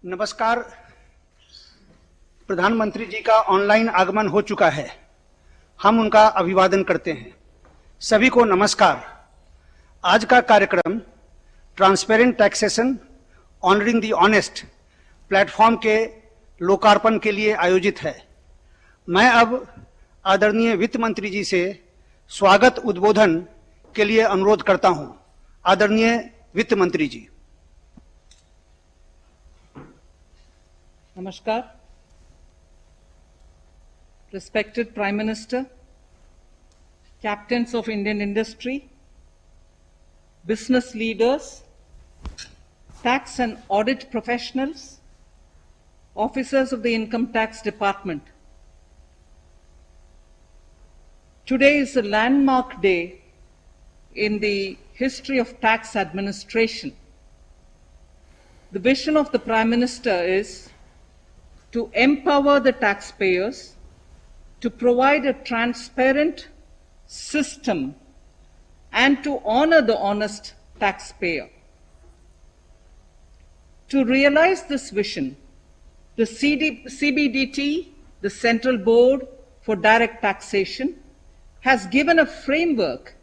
नमस्कार। प्रधानमंत्री जी का ऑनलाइन आगमन हो चुका है। हम उनका अभिवादन करते हैं। सभी को नमस्कार। आज का कार्यक्रम transparent taxation honouring the honest platform के लोकार्पण के लिए आयोजित है। मैं अब आदरणीय वित्त मंत्री जी से स्वागत उद्बोधन के लिए अनुरोध करता हूं। आदरणीय वित्त मंत्री जी। Namaskar. Respected Prime Minister, captains of Indian industry, business leaders, tax and audit professionals, officers of the Income Tax Department. Today is a landmark day in the history of tax administration. The vision of the Prime Minister is to empower the taxpayers, to provide a transparent system, and to honor the honest taxpayer. To realize this vision, the CBDT, the Central Board for Direct Taxation, has given a framework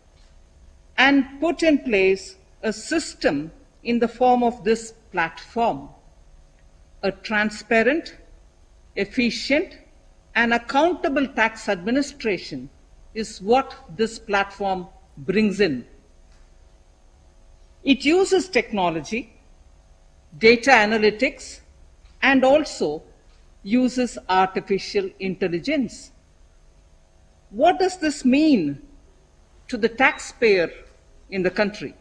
and put in place a system in the form of this platform. A transparent, efficient, and accountable tax administration is what this platform brings in. It uses technology, data analytics, and also uses artificial intelligence. What does this mean to the taxpayer in the country?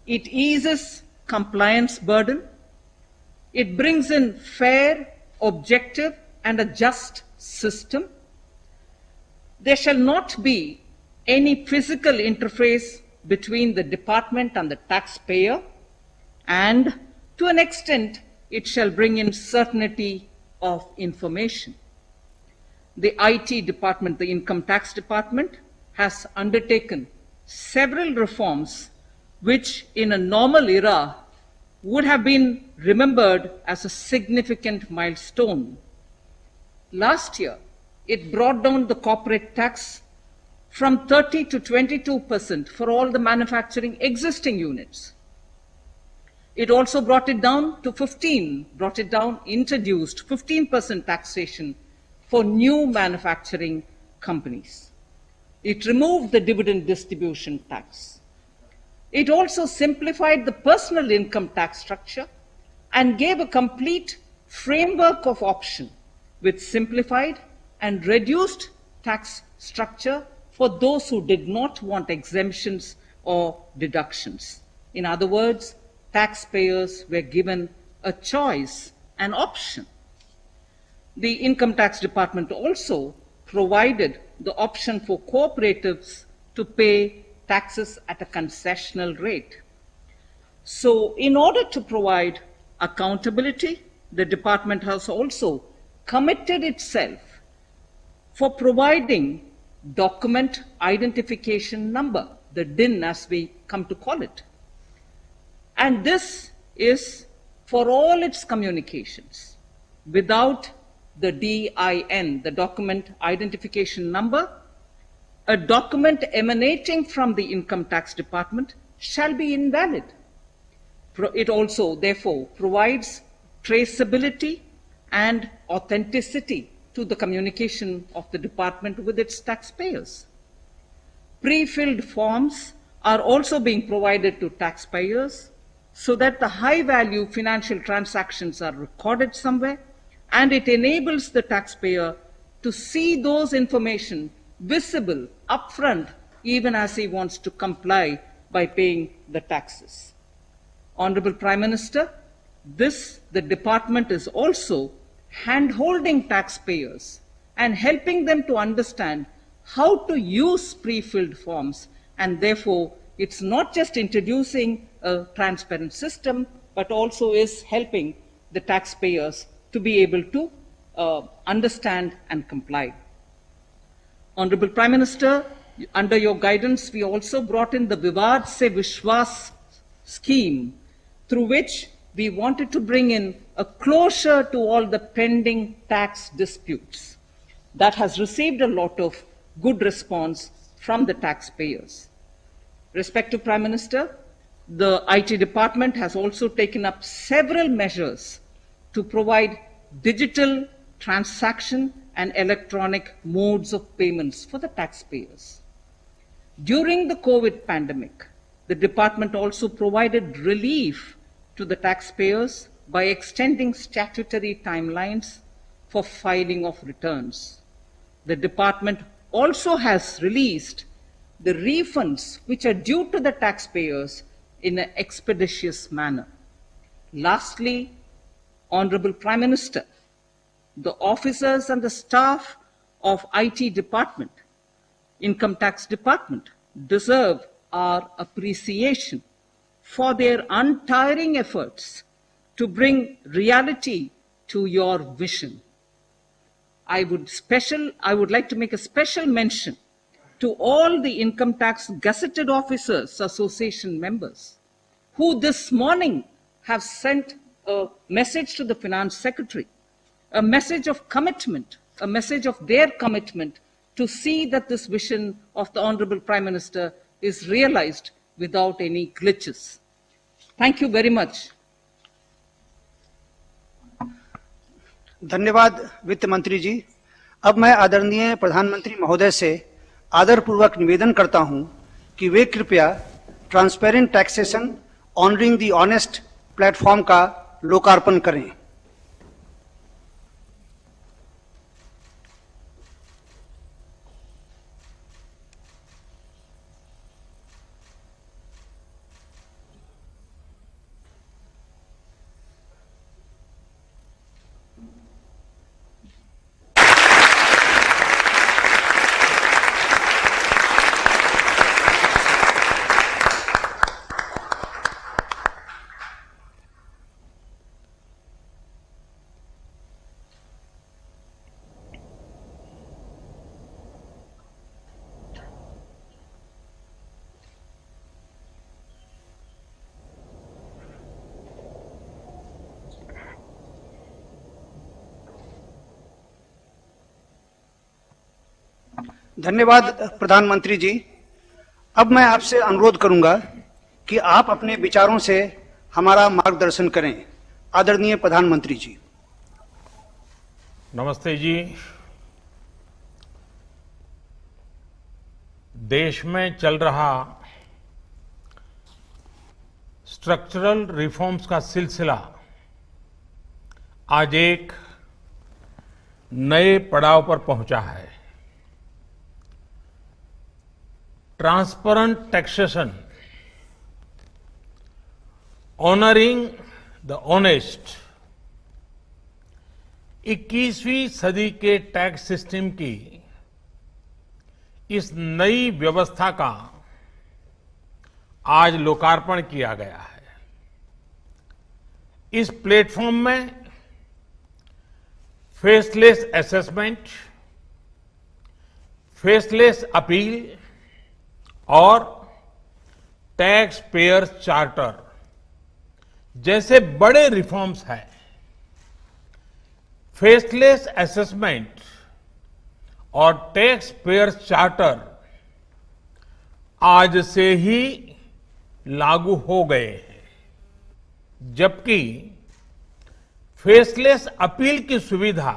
It eases compliance burden. It brings in fair, objective, and a just system. There shall not be any physical interface between the department and the taxpayer, and to an extent, it shall bring in certainty of information. The IT department, the Income Tax Department, has undertaken several reforms which in a normal era would have been remembered as a significant milestone. Last year, it brought down the corporate tax from 30 to 22% for all the manufacturing existing units. It also brought it down to introduced 15% taxation for new manufacturing companies. It removed the dividend distribution tax. It also simplified the personal income tax structure and gave a complete framework of option with simplified and reduced tax structure for those who did not want exemptions or deductions. In other words, taxpayers were given a choice, an option. The Income Tax Department also provided the option for cooperatives to pay taxes at a concessional rate. So, in order to provide accountability, the department has also committed itself for providing document identification number, the DIN as we come to call it. And this is for all its communications. Without the DIN, the document identification number, a document emanating from the Income Tax Department shall be invalid. It also, therefore, provides traceability and authenticity to the communication of the department with its taxpayers. Pre-filled forms are also being provided to taxpayers so that the high-value financial transactions are recorded somewhere, and it enables the taxpayer to see those information visible upfront even as he wants to comply by paying the taxes. Honorable Prime Minister, the department is also hand-holding taxpayers and helping them to understand how to use pre-filled forms, and therefore it's not just introducing a transparent system, but also is helping the taxpayers to be able to understand and comply. Honorable Prime Minister, under your guidance, we also brought in the Vivad Se Vishwas scheme, through which we wanted to bring in a closure to all the pending tax disputes. That has received a lot of good response from the taxpayers. Respected Prime Minister, the IT department has also taken up several measures to provide digital transaction and electronic modes of payments for the taxpayers. During the COVID pandemic, the department also provided relief to the taxpayers by extending statutory timelines for filing of returns. The department also has released the refunds which are due to the taxpayers in an expeditious manner. Lastly, Honorable Prime Minister, the officers and the staff of IT department, Income Tax Department, deserve our appreciation for their untiring efforts to bring reality to your vision. I would like to make a special mention to all the Income Tax Gazetted Officers Association members who this morning have sent a message to the Finance Secretary, a message of commitment, a message of their commitment to see that this vision of the Honorable Prime Minister is realized without any glitches. Thank you very much. धन्यवाद वित्त मंत्री जी। अब मैं आदरणीय प्रधानमंत्री महोदय से आदरपूर्वक निवेदन करता हूं कि वे कृपया transparent taxation honouring the honest platform का लोकार्पण करें। धन्यवाद प्रधानमंत्री जी। अब मैं आपसे अनुरोध करूंगा कि आप अपने विचारों से हमारा मार्गदर्शन करें। आदरणीय प्रधानमंत्री जी। नमस्ते जी। देश में चल रहा स्ट्रक्चरल रिफॉर्म्स का सिलसिला आज एक नए पड़ाव पर पहुंचा है। Transparent taxation, honouring the honest, 21वीं सदी के टैक्स सिस्टम की इस नई व्यवस्था का आज लोकार्पण किया गया है। इस प्लेटफॉर्म में फेसलेस असेसमेंट, फेसलेस अपील और टैक्स पेयर चार्टर जैसे बड़े रिफॉर्म्स हैं। फेसलेस असेसमेंट और टैक्स पेयर चार्टर आज से ही लागू हो गए हैं, जबकि फेसलेस अपील की सुविधा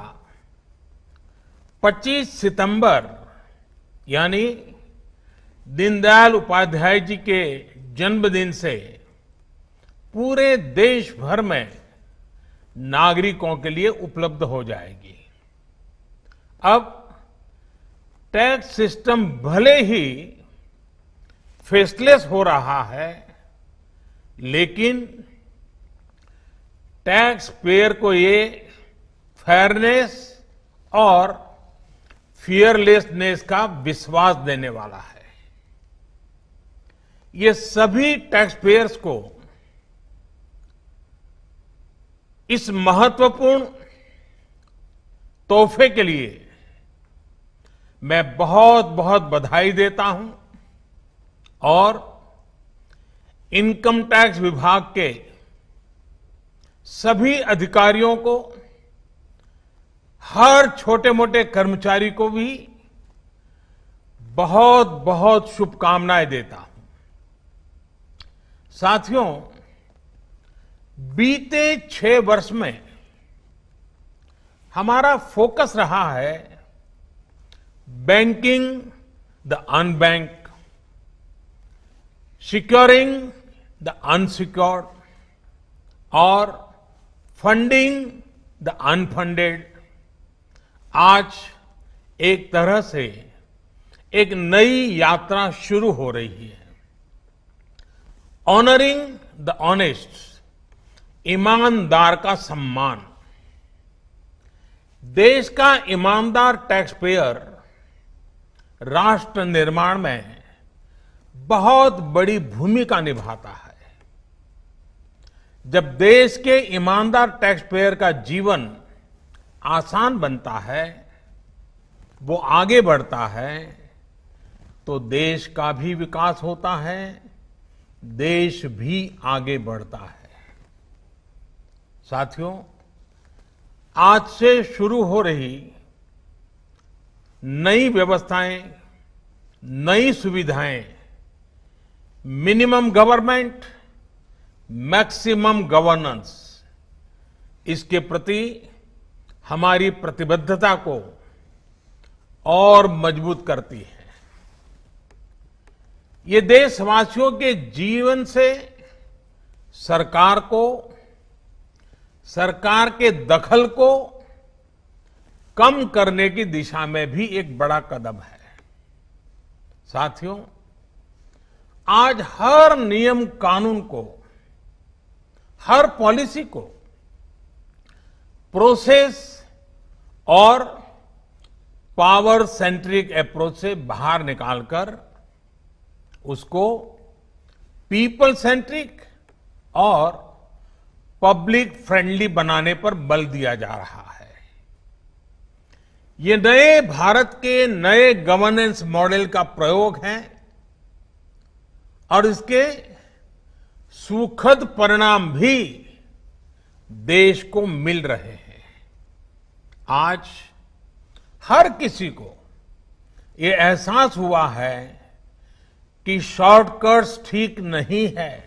25 सितंबर यानी दीनदयाल उपाध्याय जी के जन्मदिन से पूरे देश भर में नागरिकों के लिए उपलब्ध हो जाएगी। अब टैक्स सिस्टम भले ही फेसलेस हो रहा है, लेकिन टैक्स पेयर को ये फेयरनेस और फियरलेसनेस का विश्वास देने वाला है। ये सभी टैक्स पेयर्स को इस महत्वपूर्ण तोहफे के लिए मैं बहुत बहुत बधाई देता हूं और इनकम टैक्स विभाग के सभी अधिकारियों को, हर छोटे मोटे कर्मचारी को भी बहुत बहुत शुभकामनाएं देता हूं। साथियों, बीते 6 वर्ष में हमारा फोकस रहा है banking the unbanked, securing the unsecured और फंडिंग द अनफंडेड। आज एक तरह से एक नई यात्रा शुरू हो रही है। ऑनरिंग द ऑनेस्ट, ईमानदार का सम्मान। देश का ईमानदार टैक्स पेयर राष्ट्र निर्माण में बहुत बड़ी भूमिका निभाता है। जब देश के ईमानदार टैक्स पेयर का जीवन आसान बनता है, वो आगे बढ़ता है, तो देश का भी विकास होता है, देश भी आगे बढ़ता है। साथियों, आज से शुरू हो रही नई व्यवस्थाएं, नई सुविधाएं, मिनिमम गवर्नमेंट, मैक्सिमम गवर्नेंस, इसके प्रति हमारी प्रतिबद्धता को और मजबूत करती है। ये देशवासियों के जीवन से सरकार को, सरकार के दखल को कम करने की दिशा में भी एक बड़ा कदम है। साथियों, आज हर नियम कानून को, हर पॉलिसी को प्रोसेस और पावर सेंट्रिक अप्रोच से बाहर निकालकर उसको पीपल सेंट्रिक और पब्लिक फ्रेंडली बनाने पर बल दिया जा रहा है। ये नए भारत के नए गवर्नेंस मॉडल का प्रयोग है और इसके सुखद परिणाम भी देश को मिल रहे हैं। आज हर किसी को ये एहसास हुआ है कि शॉर्टकट्स ठीक नहीं है।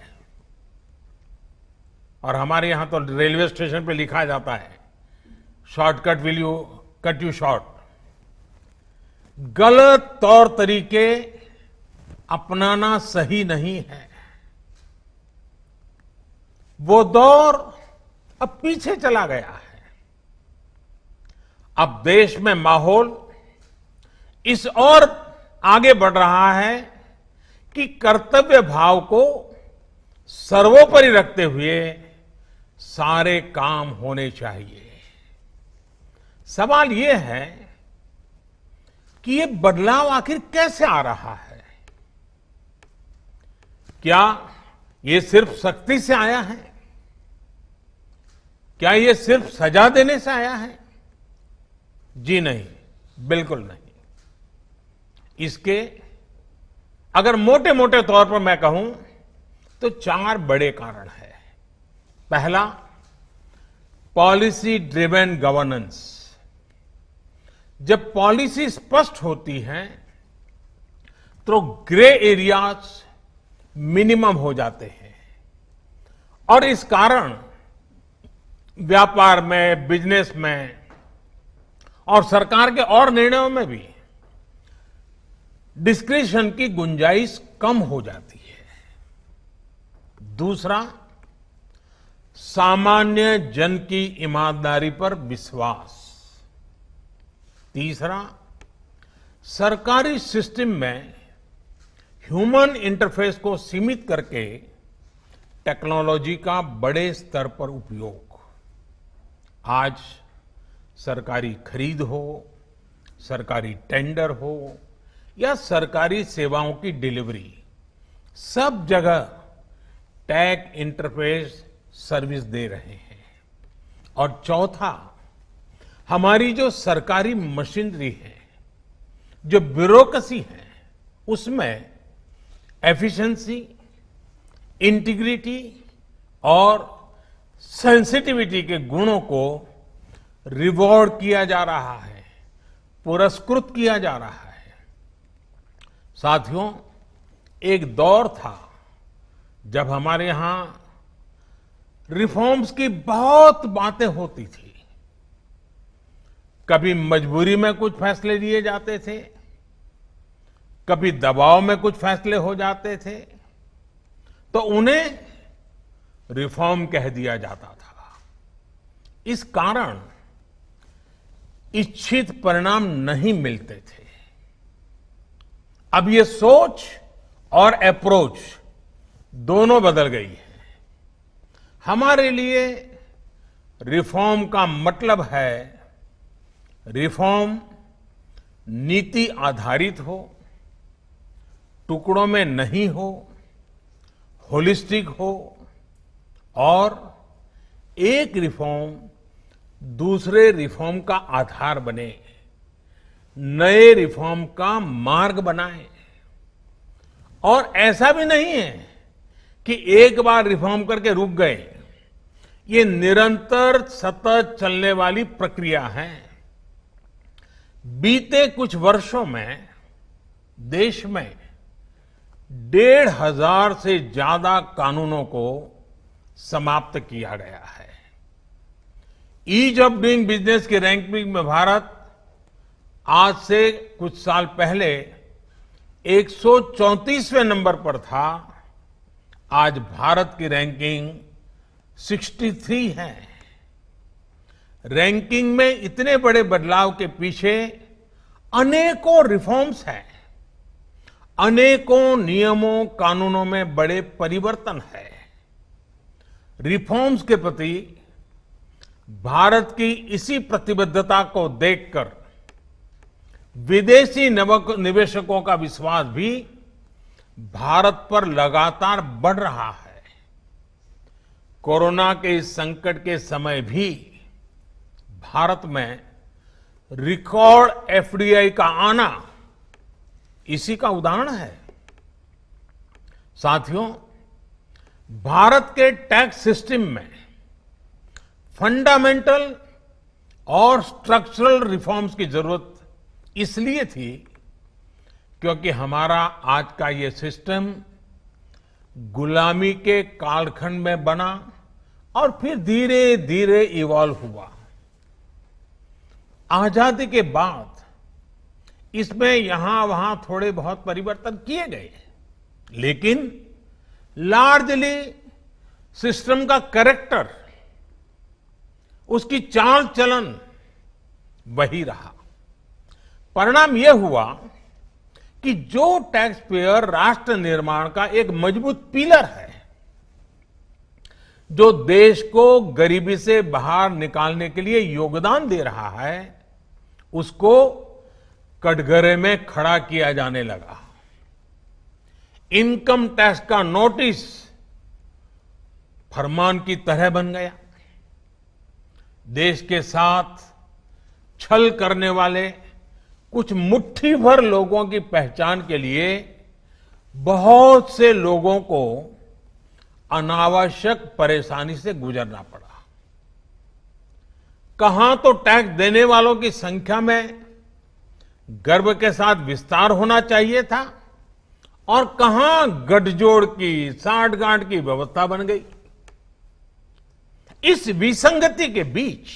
और हमारे यहां तो रेलवे स्टेशन पे लिखा जाता है, shortcut will you cut you short. गलत तौर तरीके अपनाना सही नहीं है। वो दौर अब पीछे चला गया है। अब देश में माहौल इस ओर आगे बढ़ रहा है कि कर्तव्य भाव को सर्वोपरि रखते हुए सारे काम होने चाहिए। सवाल यह है कि ये बदलाव आखिर कैसे आ रहा है? क्या ये सिर्फ सख्ती से आया है? क्या ये सिर्फ सजा देने से आया है? जी नहीं, बिल्कुल नहीं। इसके अगर मोटे मोटे तौर पर मैं कहूं तो 4 बड़े कारण हैं। पहला, पॉलिसी ड्रिवन गवर्नेंस। जब पॉलिसी स्पष्ट होती है तो ग्रे एरियाज मिनिमम हो जाते हैं और इस कारण व्यापार में, बिजनेस में और सरकार के और निर्णयों में भी डिस्क्रिशन की गुंजाइश कम हो जाती है। दूसरा, सामान्य जन की ईमानदारी पर विश्वास। तीसरा, सरकारी सिस्टम में ह्यूमन इंटरफेस को सीमित करके टेक्नोलॉजी का बड़े स्तर पर उपयोग। आज सरकारी खरीद हो, सरकारी टेंडर हो या सरकारी सेवाओं की डिलीवरी, सब जगह टैग इंटरफेस सर्विस दे रहे हैं। और चौथा, हमारी जो सरकारी मशीनरी है, जो ब्यूरोक्रेसी है, उसमें एफिशिएंसी, इंटीग्रिटी और सेंसिटिविटी के गुणों को रिवॉर्ड किया जा रहा है, पुरस्कृत किया जा रहा है। साथियों, एक दौर था जब हमारे यहां रिफॉर्म्स की बहुत बातें होती थी। कभी मजबूरी में कुछ फैसले लिए जाते थे, कभी दबाव में कुछ फैसले हो जाते थे, तो उन्हें रिफॉर्म कह दिया जाता था। इस कारण इच्छित परिणाम नहीं मिलते थे। अब ये सोच और अप्रोच दोनों बदल गई है। हमारे लिए रिफॉर्म का मतलब है रिफॉर्म नीति आधारित हो, टुकड़ों में नहीं हो, होलिस्टिक हो और एक रिफॉर्म दूसरे रिफॉर्म का आधार बने, नए रिफॉर्म का मार्ग बनाए। और ऐसा भी नहीं है कि एक बार रिफॉर्म करके रुक गए। ये निरंतर सतत चलने वाली प्रक्रिया है। बीते कुछ वर्षों में देश में 1,500 से ज्यादा कानूनों को समाप्त किया गया है। ईज ऑफ डूइंग बिजनेस की रैंकिंग में भारत आज से कुछ साल पहले 134वें नंबर पर था। आज भारत की रैंकिंग 63 है। रैंकिंग में इतने बड़े बदलाव के पीछे अनेकों रिफॉर्म्स हैं, अनेकों नियमों कानूनों में बड़े परिवर्तन है। रिफॉर्म्स के प्रति भारत की इसी प्रतिबद्धता को देखकर विदेशी निवेशकों का विश्वास भी भारत पर लगातार बढ़ रहा है। कोरोना के इस संकट के समय भी भारत में रिकॉर्ड एफडीआई का आना इसी का उदाहरण है। साथियों, भारत के टैक्स सिस्टम में फंडामेंटल और स्ट्रक्चरल रिफॉर्म्स की जरूरत इसलिए थी क्योंकि हमारा आज का ये सिस्टम गुलामी के कालखंड में बना और फिर धीरे धीरे इवॉल्व हुआ। आजादी के बाद इसमें यहां वहां थोड़े बहुत परिवर्तन किए गए, लेकिन लार्जली सिस्टम का कैरेक्टर, उसकी चाल चलन वही रहा। परिणाम यह हुआ कि जो टैक्स पेयर राष्ट्र निर्माण का एक मजबूत पिलर है, जो देश को गरीबी से बाहर निकालने के लिए योगदान दे रहा है, उसको कटघरे में खड़ा किया जाने लगा। इनकम टैक्स का नोटिस फरमान की तरह बन गया। देश के साथ छल करने वाले कुछ मुट्ठी भर लोगों की पहचान के लिए बहुत से लोगों को अनावश्यक परेशानी से गुजरना पड़ा। कहां तो टैक्स देने वालों की संख्या में गर्व के साथ विस्तार होना चाहिए था और कहां गठजोड़ की, साठगांठ की व्यवस्था बन गई। इस विसंगति के बीच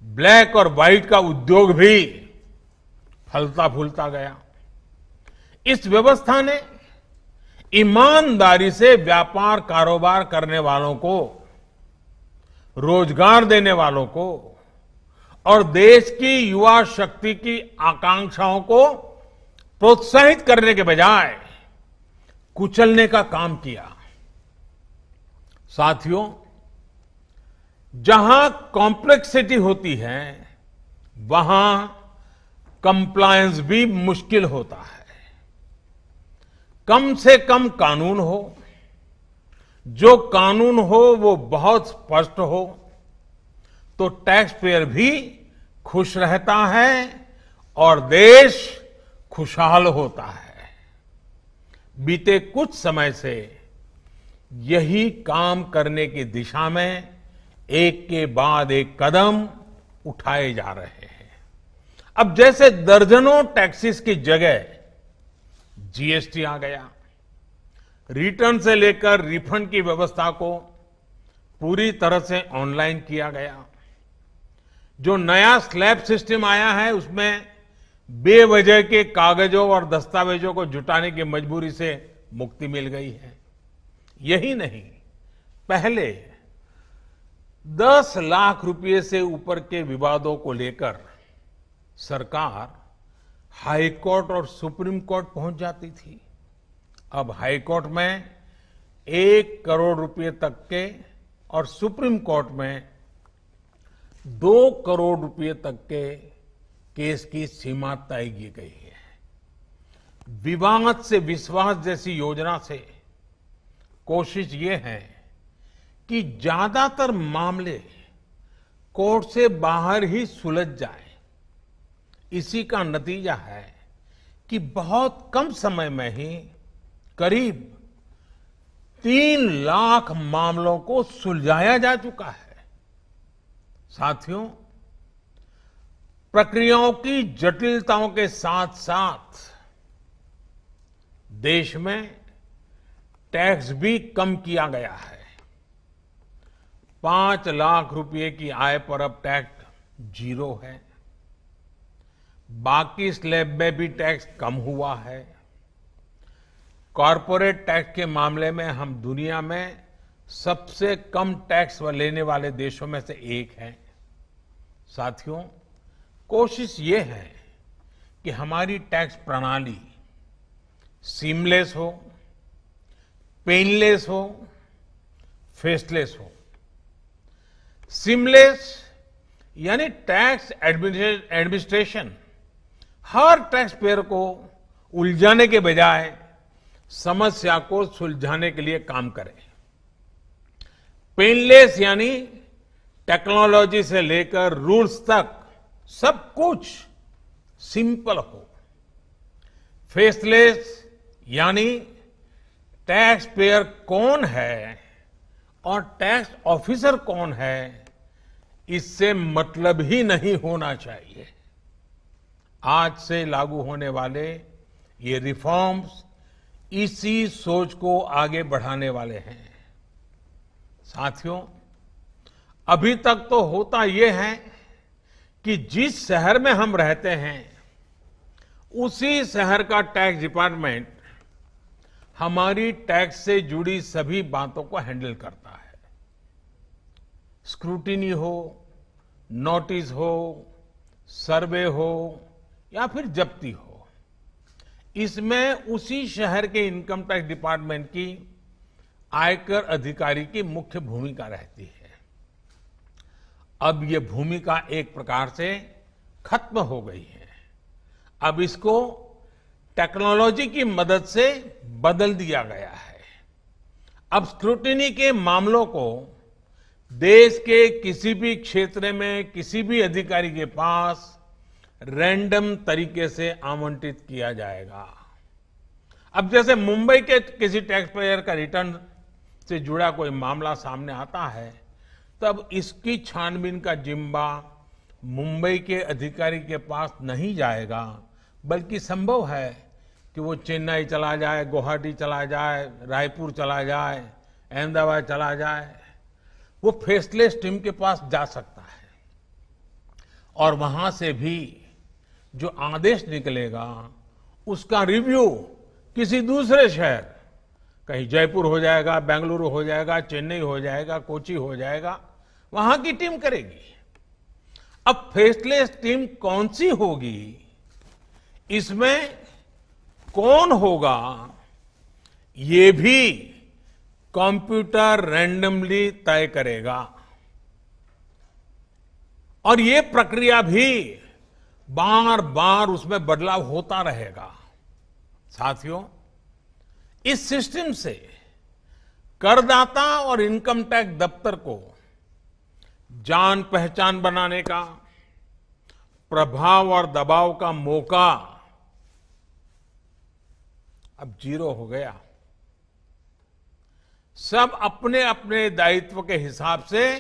ब्लैक और व्हाइट का उद्योग भी फलता फूलता गया। इस व्यवस्था ने ईमानदारी से व्यापार कारोबार करने वालों को, रोजगार देने वालों को और देश की युवा शक्ति की आकांक्षाओं को प्रोत्साहित करने के बजाय कुचलने का काम किया। साथियों, जहां कॉम्प्लेक्सिटी होती है, वहां कंप्लायंस भी मुश्किल होता है। कम से कम कानून हो, जो कानून हो वो बहुत स्पष्ट हो, तो टैक्स पेयर भी खुश रहता है और देश खुशहाल होता है। बीते कुछ समय से यही काम करने की दिशा में एक के बाद एक कदम उठाए जा रहे हैं। अब जैसे दर्जनों टैक्सेस की जगह जीएसटी आ गया, रिटर्न से लेकर रिफंड की व्यवस्था को पूरी तरह से ऑनलाइन किया गया। जो नया स्लैब सिस्टम आया है उसमें बेवजह के कागजों और दस्तावेजों को जुटाने की मजबूरी से मुक्ति मिल गई है। यही नहीं, पहले 10 लाख रुपए से ऊपर के विवादों को लेकर सरकार हाई कोर्ट और सुप्रीम कोर्ट पहुंच जाती थी। अब हाई कोर्ट में 1 करोड़ रुपए तक के और सुप्रीम कोर्ट में 2 करोड़ रुपए तक के केस की सीमा तय की गई है। विवाद से विश्वास जैसी योजना से कोशिश ये है कि ज्यादातर मामले कोर्ट से बाहर ही सुलझ जाए। इसी का नतीजा है कि बहुत कम समय में ही करीब 3 लाख मामलों को सुलझाया जा चुका है। साथियों, प्रक्रियाओं की जटिलताओं के साथ साथ देश में टैक्स भी कम किया गया है। 5 लाख रुपए की आय पर अब टैक्स 0 है। बाकी स्लैब में भी टैक्स कम हुआ है। कॉरपोरेट टैक्स के मामले में हम दुनिया में सबसे कम टैक्स लेने वाले देशों में से एक हैं। साथियों, कोशिश ये है कि हमारी टैक्स प्रणाली सीमलेस हो, पेनलेस हो, फेसलेस हो। सीमलेस यानी टैक्स एडमिनिस्ट्रेशन हर टैक्स पेयर को उलझाने के बजाय समस्या को सुलझाने के लिए काम करे। पेनलेस यानी टेक्नोलॉजी से लेकर रूल्स तक सब कुछ सिंपल हो। फेसलेस यानी टैक्स पेयर कौन है और टैक्स ऑफिसर कौन है, इससे मतलब ही नहीं होना चाहिए। आज से लागू होने वाले ये रिफॉर्म्स इसी सोच को आगे बढ़ाने वाले हैं। साथियों, अभी तक तो होता यह है कि जिस शहर में हम रहते हैं उसी शहर का टैक्स डिपार्टमेंट हमारी टैक्स से जुड़ी सभी बातों को हैंडल करता है। स्क्रूटिनी हो, नोटिस हो, सर्वे हो या फिर जब्ती हो, इसमें उसी शहर के इनकम टैक्स डिपार्टमेंट की आयकर अधिकारी की मुख्य भूमिका रहती है। अब ये भूमिका एक प्रकार से खत्म हो गई है। अब इसको टेक्नोलॉजी की मदद से बदल दिया गया है। अब स्क्रूटिनी के मामलों को देश के किसी भी क्षेत्र में किसी भी अधिकारी के पास रैंडम तरीके से आवंटित किया जाएगा। अब जैसे मुंबई के किसी टैक्स पेयर का रिटर्न से जुड़ा कोई मामला सामने आता है, तब इसकी छानबीन का जिम्मा मुंबई के अधिकारी के पास नहीं जाएगा, बल्कि संभव है कि वो चेन्नई चला जाए, गुवाहाटी चला जाए, रायपुर चला जाए, अहमदाबाद चला जाए। वो फेसलेस टीम के पास जा सकता है और वहां से भी जो आदेश निकलेगा उसका रिव्यू किसी दूसरे शहर, कहीं जयपुर हो जाएगा, बेंगलुरु हो जाएगा, चेन्नई हो जाएगा, कोची हो जाएगा, वहां की टीम करेगी। अब फेसलेस टीम कौन सी होगी, इसमें कौन होगा, ये भी कंप्यूटर रैंडमली तय करेगा। और ये प्रक्रिया भी बार बार उसमें बदलाव होता रहेगा। साथियों, इस सिस्टम से करदाता और इनकम टैक्स दफ्तर को जान पहचान बनाने का, प्रभाव और दबाव का मौका अब 0 हो गया। सब अपने अपने दायित्व के हिसाब से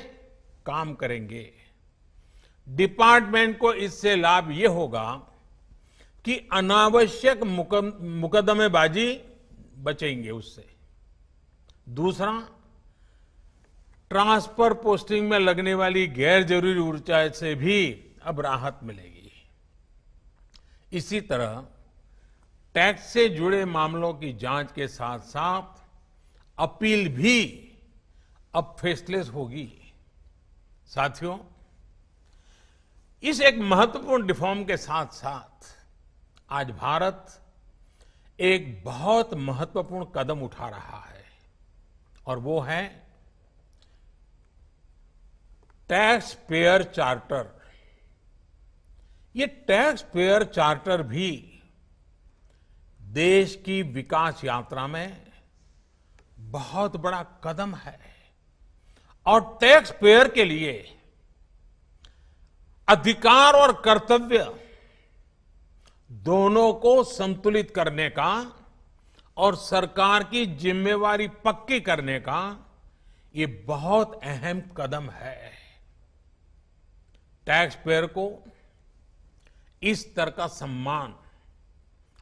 काम करेंगे। डिपार्टमेंट को इससे लाभ ये होगा कि अनावश्यक मुकदमेबाजी बचेंगे उससे। दूसरा, ट्रांसफर पोस्टिंग में लगने वाली गैर जरूरी ऊर्जा से भी अब राहत मिलेगी। इसी तरह टैक्स से जुड़े मामलों की जांच के साथ साथ अपील भी अब फेसलेस होगी। साथियों, इस एक महत्वपूर्ण रिफॉर्म के साथ साथ आज भारत एक बहुत महत्वपूर्ण कदम उठा रहा है और वो है टैक्स पेयर चार्टर। ये टैक्स पेयर चार्टर भी देश की विकास यात्रा में बहुत बड़ा कदम है और टैक्स पेयर के लिए अधिकार और कर्तव्य दोनों को संतुलित करने का और सरकार की जिम्मेवारी पक्की करने का ये बहुत अहम कदम है। टैक्स पेयर को इस स्तर का सम्मान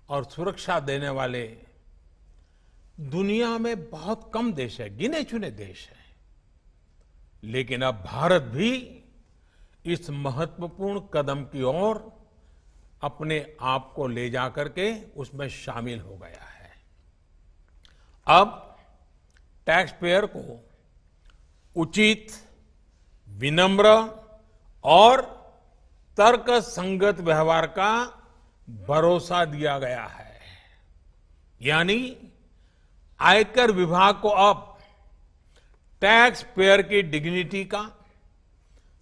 और सुरक्षा देने वाले दुनिया में बहुत कम देश है, गिने चुने देश हैं। लेकिन अब भारत भी इस महत्वपूर्ण कदम की ओर अपने आप को ले जाकर के उसमें शामिल हो गया है। अब टैक्स पेयर को उचित, विनम्र और तर्क संगत व्यवहार का भरोसा दिया गया है। यानी आयकर विभाग को अब टैक्स पेयर की डिग्निटी का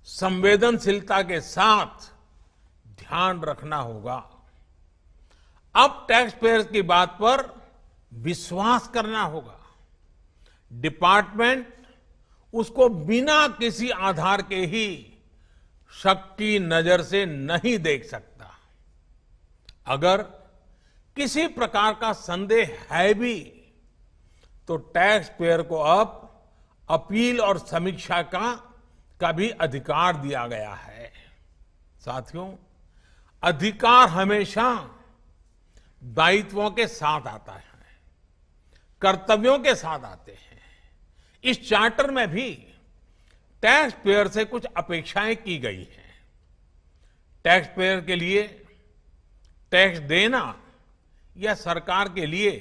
संवेदनशीलता के साथ ध्यान रखना होगा। अब टैक्स पेयर की बात पर विश्वास करना होगा। डिपार्टमेंट उसको बिना किसी आधार के ही शक की नजर से नहीं देख सकता। अगर किसी प्रकार का संदेह है भी तो टैक्स पेयर को अब अपील और समीक्षा का भी अधिकार दिया गया है। साथियों, अधिकार हमेशा दायित्वों के साथ आता है, कर्तव्यों के साथ आते हैं। इस चार्टर में भी टैक्स पेयर से कुछ अपेक्षाएं की गई हैं। टैक्स पेयर के लिए टैक्स देना या सरकार के लिए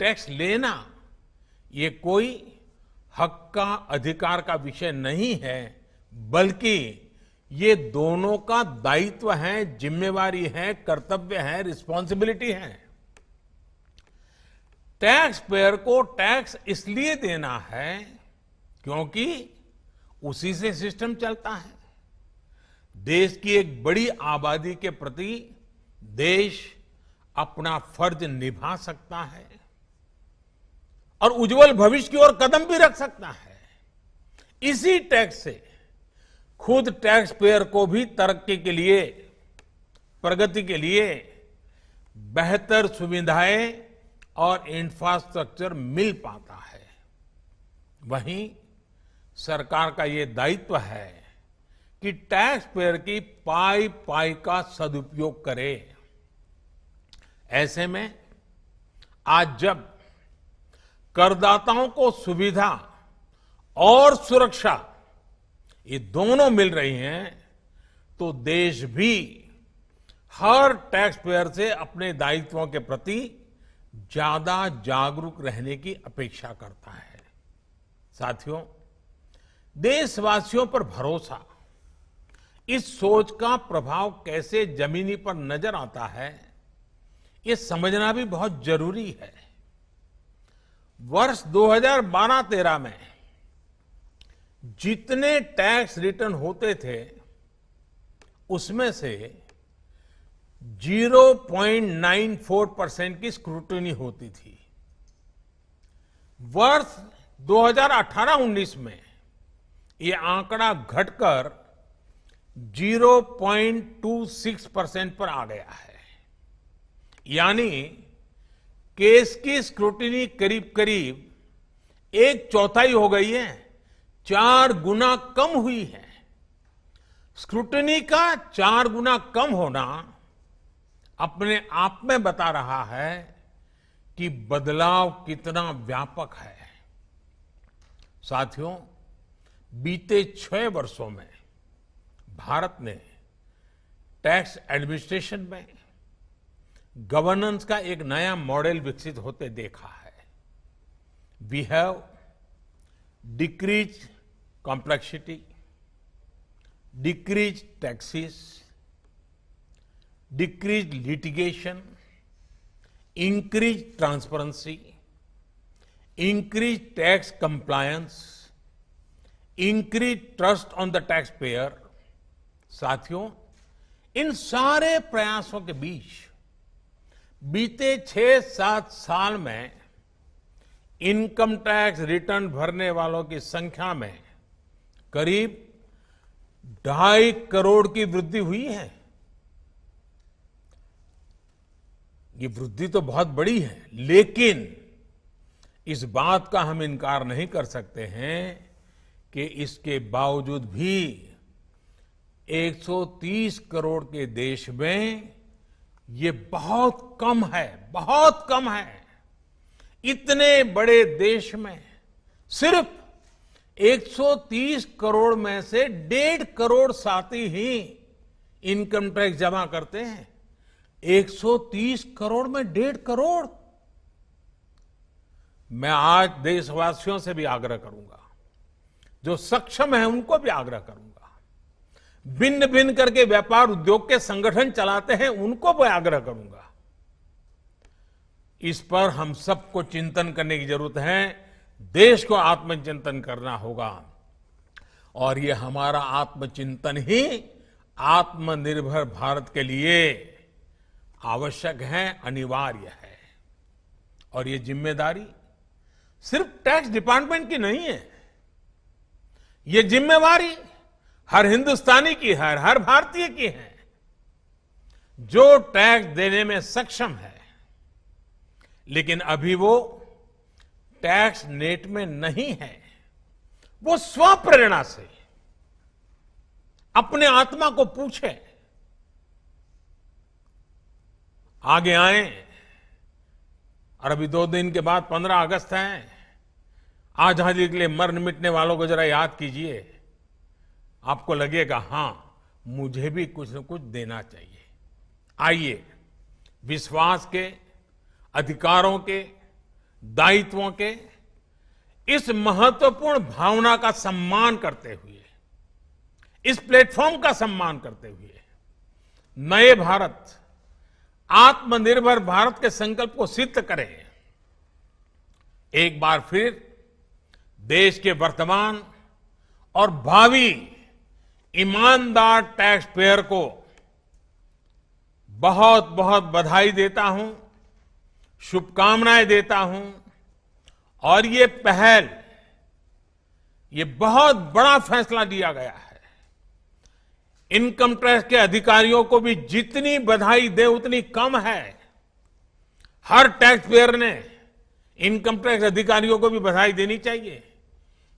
टैक्स लेना ये कोई हक का, अधिकार का विषय नहीं है, बल्कि ये दोनों का दायित्व है, जिम्मेवारी है, कर्तव्य है, रिस्पॉन्सिबिलिटी है। टैक्स पेयर को टैक्स इसलिए देना है क्योंकि उसी से सिस्टम चलता है। देश की एक बड़ी आबादी के प्रति देश अपना फर्ज निभा सकता है और उज्जवल भविष्य की ओर कदम भी रख सकता है। इसी टैक्स से खुद टैक्स पेयर को भी तरक्की के लिए, प्रगति के लिए बेहतर सुविधाएं और इंफ्रास्ट्रक्चर मिल पाता है। वहीं सरकार का ये दायित्व है कि टैक्स पेयर की पाई पाई का सदुपयोग करे। ऐसे में आज जब करदाताओं को सुविधा और सुरक्षा ये दोनों मिल रही हैं तो देश भी हर टैक्स पेयर से अपने दायित्वों के प्रति ज्यादा जागरूक रहने की अपेक्षा करता है। साथियों, देशवासियों पर भरोसा, इस सोच का प्रभाव कैसे जमीनी पर नजर आता है, ये समझना भी बहुत जरूरी है। वर्ष 2012-13 में जितने टैक्स रिटर्न होते थे उसमें से 0.94% की स्क्रूटनी होती थी। वर्ष 2018-19 में ये आंकड़ा घटकर 0.26% पर आ गया है। यानी केस की स्क्रूटनी करीब करीब 1/4 हो गई है, 4 गुना कम हुई है। स्क्रूटनी का 4 गुना कम होना अपने आप में बता रहा है कि बदलाव कितना व्यापक है। साथियों, बीते 6 वर्षों में भारत ने टैक्स एडमिनिस्ट्रेशन में गवर्नेंस का एक नया मॉडल विकसित होते देखा है। We have decrease complexity, decrease taxes, decrease litigation, increase transparency, increase tax compliance, increase trust on the taxpayer। साथियों, इन सारे प्रयासों के बीच बीते 6-7 साल में इनकम टैक्स रिटर्न भरने वालों की संख्या में करीब 2.5 करोड़ की वृद्धि हुई है। ये वृद्धि तो बहुत बड़ी है, लेकिन इस बात का हम इनकार नहीं कर सकते हैं कि इसके बावजूद भी 130 करोड़ के देश में ये बहुत कम है, बहुत कम है। इतने बड़े देश में सिर्फ 130 करोड़ में से 1.5 करोड़ साथी ही इनकम टैक्स जमा करते हैं। 130 करोड़ में 1.5 करोड़। मैं आज देशवासियों से भी आग्रह करूंगा, जो सक्षम है उनको भी आग्रह करूंगा, भिन्न भिन्न करके व्यापार उद्योग के संगठन चलाते हैं उनको भी आग्रह करूंगा। इस पर हम सबको चिंतन करने की जरूरत है, देश को आत्मचिंतन करना होगा, और ये हमारा आत्मचिंतन ही आत्मनिर्भर भारत के लिए आवश्यक है, अनिवार्य है। और ये जिम्मेदारी सिर्फ टैक्स डिपार्टमेंट की नहीं है, ये जिम्मेवारी हर हिंदुस्तानी की है, हर भारतीय की है जो टैक्स देने में सक्षम है, लेकिन अभी वो टैक्स नेट में नहीं है। वो स्वप्रेरणा से अपने आत्मा को पूछे, आगे आए। और अभी 2 दिन के बाद 15 अगस्त है। आजादी के लिए मरने मिटने वालों को जरा याद कीजिए, आपको लगेगा हां, मुझे भी कुछ न कुछ देना चाहिए। आइए, विश्वास के, अधिकारों के, दायित्वों के इस महत्वपूर्ण भावना का सम्मान करते हुए, इस प्लेटफॉर्म का सम्मान करते हुए नए भारत, आत्मनिर्भर भारत के संकल्प को सिद्ध करें। एक बार फिर देश के वर्तमान और भावी ईमानदार टैक्स पेयर को बहुत बहुत बधाई देता हूं, शुभकामनाएं देता हूं। और ये पहल, ये बहुत बड़ा फैसला लिया गया है। इनकम टैक्स के अधिकारियों को भी जितनी बधाई दे उतनी कम है। हर टैक्स पेयर ने इनकम टैक्स अधिकारियों को भी बधाई देनी चाहिए,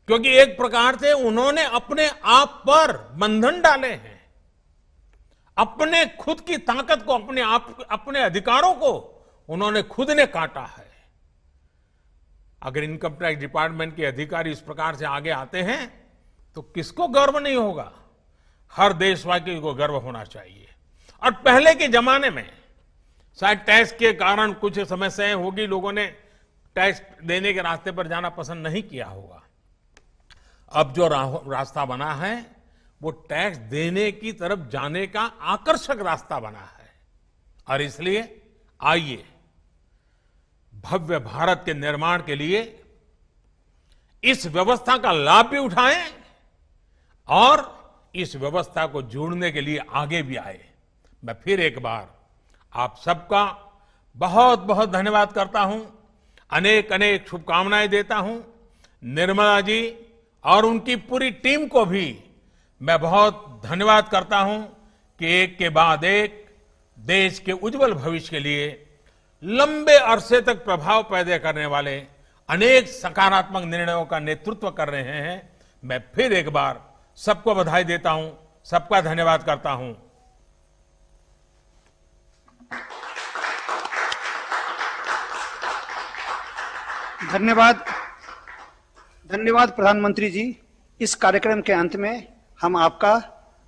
क्योंकि एक प्रकार से उन्होंने अपने आप पर बंधन डाले हैं, अपने खुद की ताकत को, अपने अधिकारों को उन्होंने खुद ने काटा है। अगर इनकम टैक्स डिपार्टमेंट के अधिकारी इस प्रकार से आगे आते हैं तो किसको गर्व नहीं होगा? हर देशवासी को गर्व होना चाहिए। और पहले के जमाने में शायद टैक्स के कारण कुछ समस्याएं होगी, लोगों ने टैक्स देने के रास्ते पर जाना पसंद नहीं किया होगा। अब जो रास्ता बना है वो टैक्स देने की तरफ जाने का आकर्षक रास्ता बना है। और इसलिए आइए, भव्य भारत के निर्माण के लिए इस व्यवस्था का लाभ भी उठाएं और इस व्यवस्था को जोड़ने के लिए आगे भी आए। मैं फिर एक बार आप सबका बहुत बहुत धन्यवाद करता हूं, अनेक अनेक शुभकामनाएं देता हूं। निर्मला जी और उनकी पूरी टीम को भी मैं बहुत धन्यवाद करता हूं कि एक के बाद एक देश के उज्जवल भविष्य के लिए लंबे अरसे तक प्रभाव पैदा करने वाले अनेक सकारात्मक निर्णयों का नेतृत्व कर रहे हैं। मैं फिर एक बार सबको बधाई देता हूं, सबका धन्यवाद करता हूं। धन्यवाद, धन्यवाद प्रधानमंत्री जी। इस कार्यक्रम के अंत में हम आपका,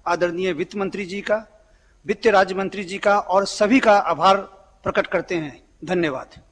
आदरणीय वित्त मंत्री जी का, वित्त राज्य मंत्री जी का और सभी का आभार प्रकट करते हैं। धन्यवाद।